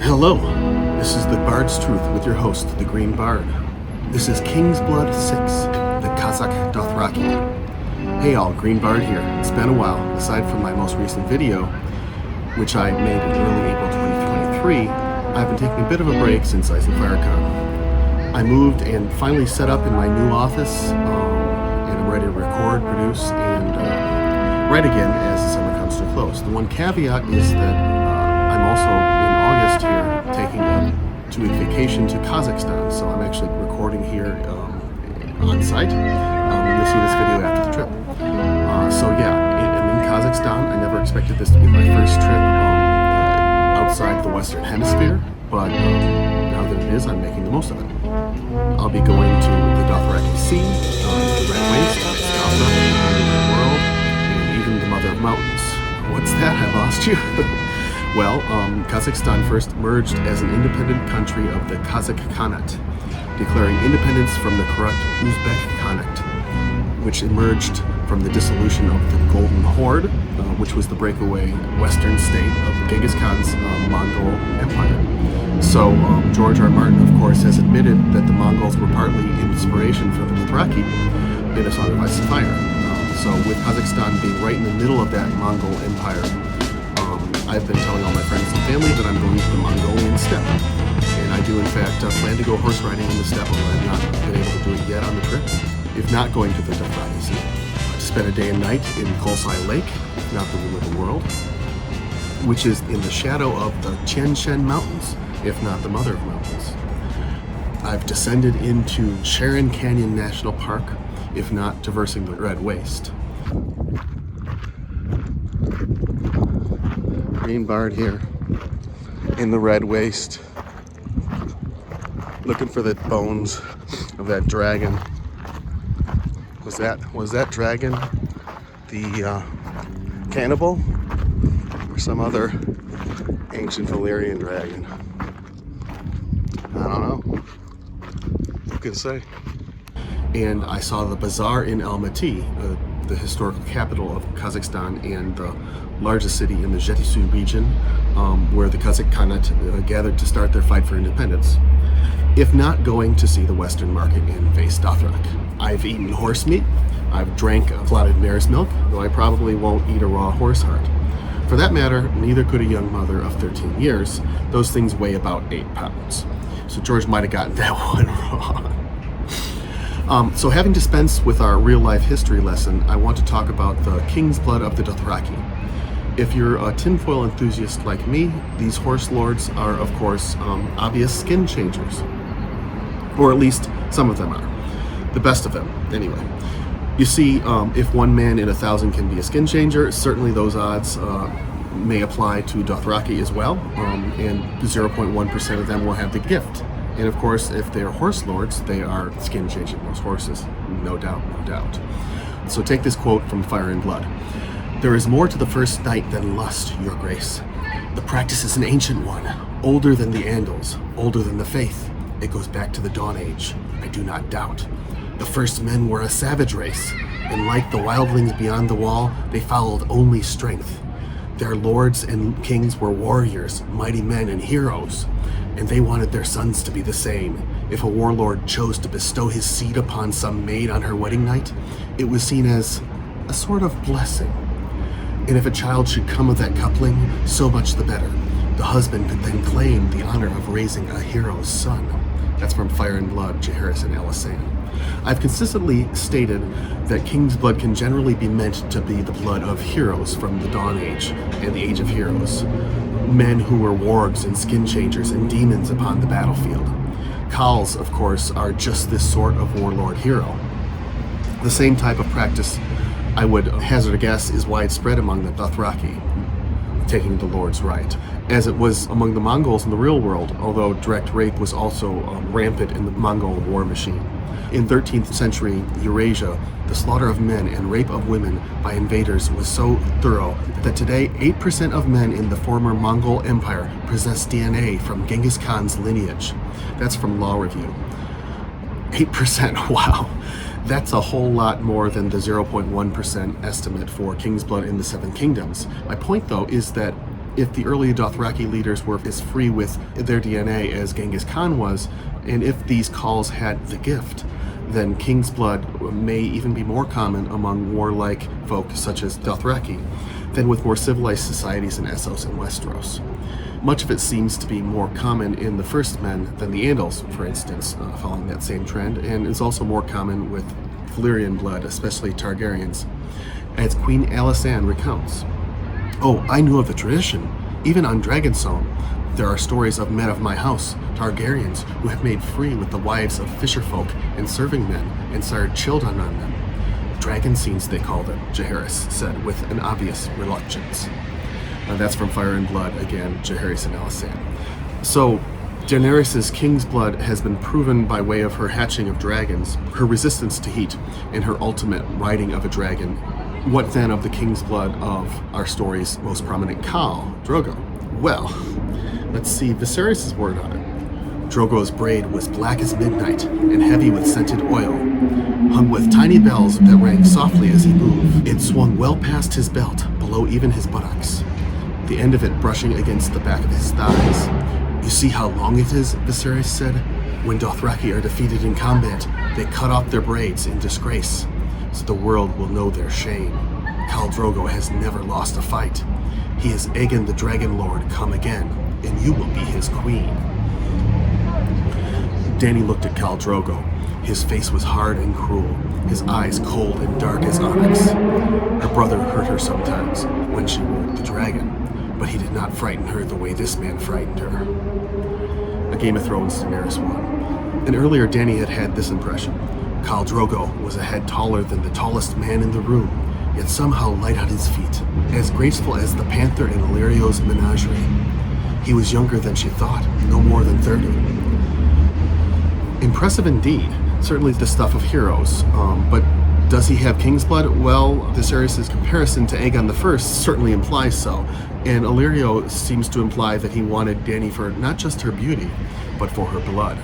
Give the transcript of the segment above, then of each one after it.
Hello, this is the Bard's Truth with your host, the Green Bard. This is KingsBlood 6, the Kazakh Dothraki. Hey all, Green Bard here. It's been a while. Aside from my most recent video, which I made in early April 2023, I've been taking a bit of a break since Ice and Firecon. I moved and finally set up in my new office, and I'm ready to record, produce, and write again as the summer comes to a close. The one caveat is that I'm also in August here taking a 2-week vacation to Kazakhstan, so I'm actually recording here on site. You'll see this video after the trip. So yeah, I'm in Kazakhstan. I never expected this to be my first trip outside the Western Hemisphere, but now that it is, I'm making the most of it. I'll be going to the Dothraki Sea, the Red Waste, Skafra, the world, and even the Mother of Mountains. What's that? I lost you. Well, Kazakhstan first emerged as an independent country of the Kazakh Khanate, declaring independence from the corrupt Uzbek Khanate, which emerged from the dissolution of the Golden Horde, which was the breakaway western state of Genghis Khan's Mongol Empire. So George R. Martin, of course, has admitted that the Mongols were partly inspiration for the Dothraki in A Song of Ice and Fire. So with Kazakhstan being right in the middle of that Mongol Empire, I've been telling all my friends and family that I'm going to the Mongolian steppe. And I do in fact plan to go horse riding in the steppe, although I've not been able to do it yet on the trip. If not going to the Dothraki Sea, to spend a day and night in Kholsai Lake, if not the Womb of the World, which is in the shadow of the Tian Shan Mountains, if not the Mother of Mountains. I've descended into Sharon Canyon National Park, if not traversing the Red Waste. Green Bard here in the Red Waste, looking for the bones of that dragon. Was that dragon the cannibal or some other ancient Valyrian dragon? I don't know. Who can say? And I saw the bazaar in Almaty, the historical capital of Kazakhstan and the largest city in the Zhetisu region, where the Kazakh Khanate gathered to start their fight for independence. If not going to see the Western market in Vase Dothrak. I've eaten horse meat, I've drank clotted mare's milk, though I probably won't eat a raw horse heart. For that matter, neither could a young mother of 13 years. Those things weigh about 8 pounds. So George might have gotten that one wrong. So having dispensed with our real-life history lesson, I want to talk about the King's Blood of the Dothraki. If you're a tinfoil enthusiast like me, these horse lords are, of course, obvious skin changers. Or at least some of them are. The best of them, anyway. You see, if one man in 1,000 can be a skin changer, certainly those odds may apply to Dothraki as well, and 0.1% of them will have the gift. And of course, if they are horse lords, they are skin changing those horses, no doubt, no doubt. So take this quote from Fire and Blood. "There is more to the first night than lust, your grace. The practice is an ancient one, older than the Andals, older than the faith. It goes back to the Dawn Age, I do not doubt. The first men were a savage race, and like the wildlings beyond the wall, they followed only strength. Their lords and kings were warriors, mighty men and heroes, and they wanted their sons to be the same. If a warlord chose to bestow his seed upon some maid on her wedding night, it was seen as a sort of blessing. And if a child should come of that coupling, so much the better. The husband could then claim the honor of raising a hero's son." That's from Fire and Blood, Jaehaerys and Alysanne. I've consistently stated that King's Blood can generally be meant to be the blood of heroes from the Dawn Age and the Age of Heroes. Men who were wargs and skin changers and demons upon the battlefield. Khals, of course, are just this sort of warlord hero. The same type of practice, I would hazard a guess, is widespread among the Dothraki, taking the Lord's right, as it was among the Mongols in the real world, although direct rape was also rampant in the Mongol war machine. In 13th century Eurasia, the slaughter of men and rape of women by invaders was so thorough that today 8% of men in the former Mongol Empire possess DNA from Genghis Khan's lineage. That's from Law Review. 8%, wow. That's a whole lot more than the 0.1% estimate for King's Blood in the Seven Kingdoms. My point, though, is that if the early Dothraki leaders were as free with their DNA as Genghis Khan was, and if these Khals had the gift, then KingsBlood may even be more common among warlike folk such as Dothraki than with more civilized societies in Essos and Westeros. Much of it seems to be more common in the First Men than the Andals, for instance, following that same trend, and is also more common with Valyrian blood, especially Targaryens, as Queen Alysanne recounts. "Oh, I knew of the tradition. Even on Dragonstone, there are stories of men of my house, Targaryens, who have made free with the wives of fisherfolk and serving men and sired children on them. Dragon scenes, they call them," Jaehaerys said with an obvious reluctance. That's from Fire and Blood, again, Jaehaerys and Alysanne. So, Daenerys' KingsBlood has been proven by way of her hatching of dragons, her resistance to heat, and her ultimate riding of a dragon. What then of the KingsBlood of our story's most prominent Khal, Drogo? Well, let's see Viserys' word on it. "Drogo's braid was black as midnight and heavy with scented oil, hung with tiny bells that rang softly as he moved. It swung well past his belt, below even his buttocks, the end of it brushing against the back of his thighs. You see how long it is," Viserys said. "When Dothraki are defeated in combat, they cut off their braids in disgrace, so the world will know their shame. Khal Drogo has never lost a fight. He is Aegon the Dragon Lord come again, and you will be his queen." Dany looked at Khal Drogo. His face was hard and cruel, his eyes cold and dark as onyx. Her brother hurt her sometimes when she rode the dragon, but he did not frighten her the way this man frightened her. A Game of Thrones Daenerys 1. And earlier Dany had had this impression. Khal Drogo was a head taller than the tallest man in the room, yet somehow light on his feet, as graceful as the panther in Illyrio's menagerie. He was younger than she thought, no more than 30. Impressive indeed, certainly the stuff of heroes, but does he have KingsBlood? Well, Viserys' comparison to Aegon I certainly implies so, and Illyrio seems to imply that he wanted Dany for not just her beauty, but for her blood.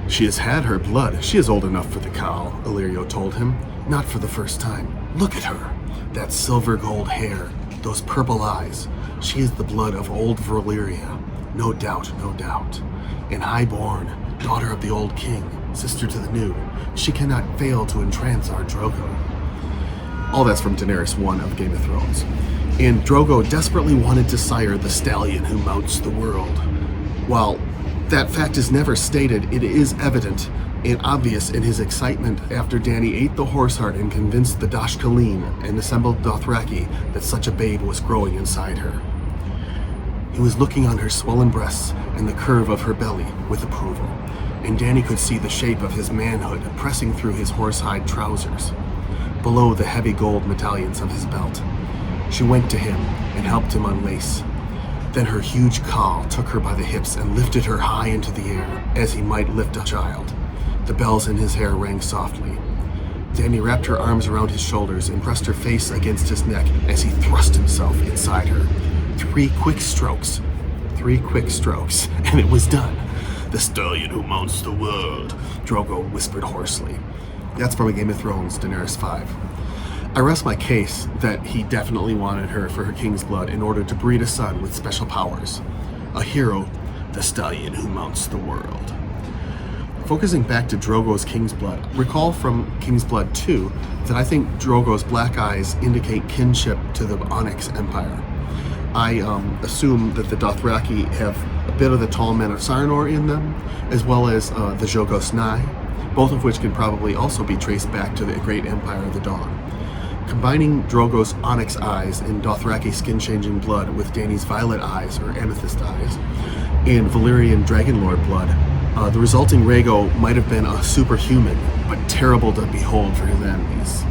"She has had her blood. She is old enough for the Khal," Illyrio told him. "Not for the first time. Look at her. That silver gold hair, those purple eyes. She is the blood of old Valyria. No doubt, no doubt. And highborn, daughter of the old king, sister to the new. She cannot fail to entrance our Drogo." All that's from Daenerys 1 of Game of Thrones. And Drogo desperately wanted to sire the stallion who mounts the world. While that fact is never stated, it is evident and obvious in his excitement after Dany ate the horseheart and convinced the Dashkaleen and assembled Dothraki that such a babe was growing inside her. He was looking on her swollen breasts and the curve of her belly with approval, and Dany could see the shape of his manhood pressing through his horsehide trousers, below the heavy gold medallions of his belt. She went to him and helped him unlace. Then her huge Khal took her by the hips and lifted her high into the air, as he might lift a child. The bells in his hair rang softly. Dany wrapped her arms around his shoulders and pressed her face against his neck as he thrust himself inside her. 3 quick strokes, and it was done. "The stallion who mounts the world," Drogo whispered hoarsely. That's from A Game of Thrones, Daenerys 5. I rest my case that he definitely wanted her for her KingsBlood in order to breed a son with special powers. A hero, the stallion who mounts the world. Focusing back to Drogo's KingsBlood, recall from KingsBlood 2 that I think Drogo's black eyes indicate kinship to the Onyx Empire. I assume that the Dothraki have a bit of the tall men of Sarnor in them, as well as the Jogos Nhai, both of which can probably also be traced back to the great Empire of the Dawn. Combining Drogo's onyx eyes and Dothraki skin-changing blood with Dany's violet eyes, or amethyst eyes, and Valyrian Dragonlord blood, the resulting Rhaego might have been a superhuman, but terrible to behold for his enemies.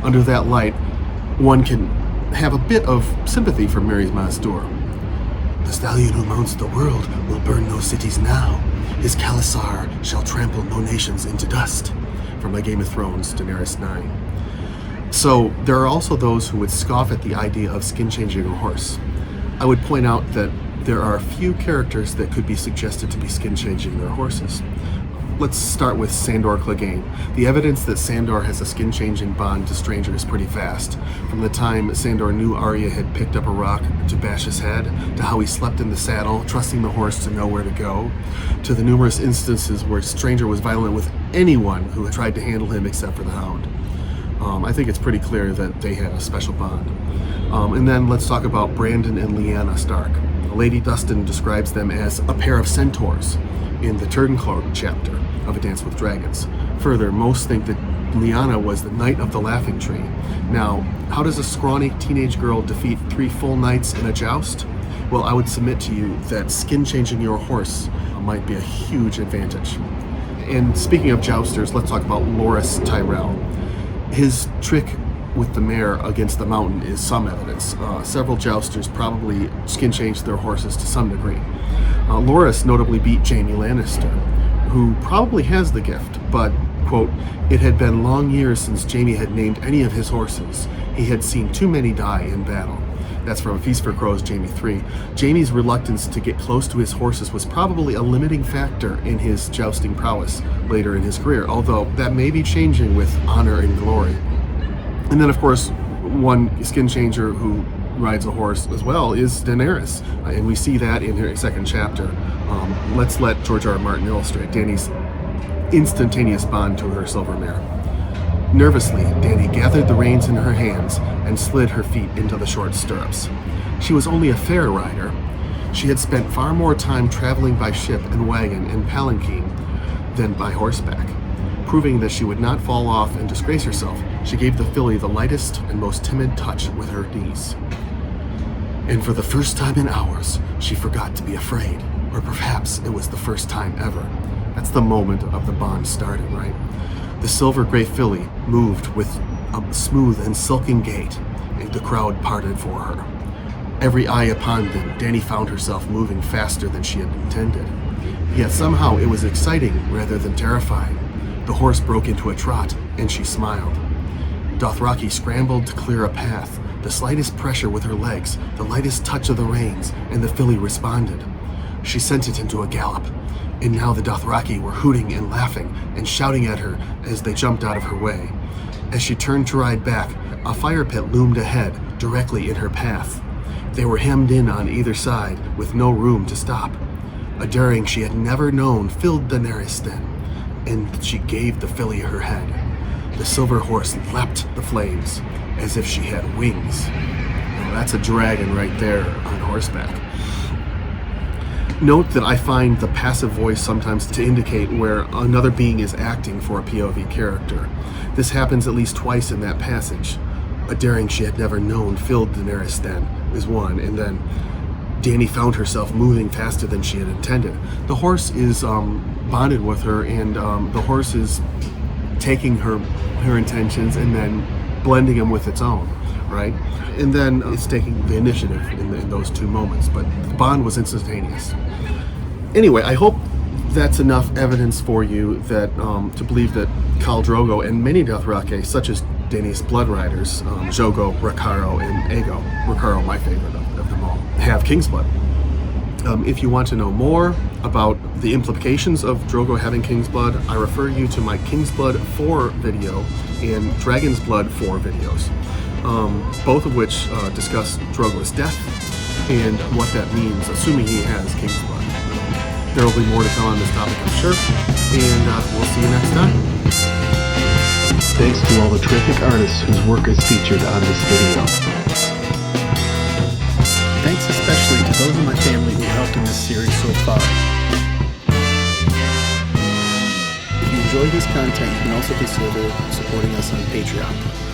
Under that light, one can have a bit of sympathy for Mary Mazdur. "The stallion who mounts the world will burn no cities now. His Khalasar shall trample no nations into dust," from A Game of Thrones, Daenerys 9. So, there are also those who would scoff at the idea of skin-changing a horse. I would point out that there are a few characters that could be suggested to be skin-changing their horses. let's start with Sandor Clegane. The evidence that Sandor has a skin-changing bond to Stranger is pretty vast. From the time Sandor knew Arya had picked up a rock to bash his head, to how he slept in the saddle, trusting the horse to know where to go, to the numerous instances where Stranger was violent with anyone who had tried to handle him except for the Hound. I think it's pretty clear that they had a special bond. And then let's talk about Brandon and Lyanna Stark. Lady Dustin describes them as a pair of centaurs in the Turncloak chapter of A Dance with Dragons. Further, most think that Lyanna was the Knight of the Laughing Tree. Now, how does a scrawny teenage girl defeat 3 full knights in a joust? Well, I would submit to you that skin-changing your horse might be a huge advantage. And speaking of jousters, let's talk about Loras Tyrell. His trick with the mare against the mountain is some evidence. Several jousters probably skin-changed their horses to some degree. Loras notably beat Jaime Lannister, who probably has the gift, but, quote, it had been long years since Jaime had named any of his horses. He had seen too many die in battle. That's from A Feast for Crows, Jaime 3. Jaime's reluctance to get close to his horses was probably a limiting factor in his jousting prowess later in his career, although that may be changing with honor and glory. And then, of course, one skin changer who rides a horse as well is Daenerys, and we see that in her second chapter. Let's let George R. R. Martin illustrate Dany's instantaneous bond to her silver mare. Nervously, Dany gathered the reins in her hands and slid her feet into the short stirrups. She was only a fair rider. She had spent far more time traveling by ship and wagon and palanquin than by horseback. Proving that she would not fall off and disgrace herself, she gave the filly the lightest and most timid touch with her knees. And for the first time in hours, she forgot to be afraid. Or perhaps it was the first time ever. That's the moment of the bond starting, right? The silver gray filly moved with a smooth and silken gait, and the crowd parted for her. Every eye upon them, Dany found herself moving faster than she had intended. Yet somehow it was exciting rather than terrifying. The horse broke into a trot, and she smiled. Dothraki scrambled to clear a path. The slightest pressure with her legs, the lightest touch of the reins, and the filly responded. She sent it into a gallop, and now the Dothraki were hooting and laughing and shouting at her as they jumped out of her way. As she turned to ride back, a fire pit loomed ahead, directly in her path. They were hemmed in on either side, with no room to stop. A daring she had never known filled Daenerys then, and she gave the filly her head. The silver horse leapt the flames, as if she had wings. Now, that's a dragon right there on horseback. Note that I find the passive voice sometimes to indicate where another being is acting for a POV character. This happens at least twice in that passage. A daring she had never known filled Daenerys then, is one, and then Dany found herself moving faster than she had intended. The horse is bonded with her, and the horse is taking her intentions and then blending them with its own, right? And then it's taking the initiative in those two moments, but the bond was instantaneous. Anyway, I hope that's enough evidence for you that to believe that Khal Drogo and many Dothraki, such as Dany's blood riders, Jogo, Rakaro, and Aego, Rakaro my favorite of them all, have KingsBlood. If you want to know more about the implications of Drogo having KingsBlood, I refer you to my KingsBlood 4 video and Dragon's Blood 4 videos, both of which discuss Drogo's death and what that means, assuming he has KingsBlood. There will be more to come on this topic, I'm sure, and we'll see you next time. Thanks to all the terrific artists whose work is featured on this video. Thanks especially to those in my family who helped in this series so far. If you enjoy this content, you can also consider supporting us on Patreon.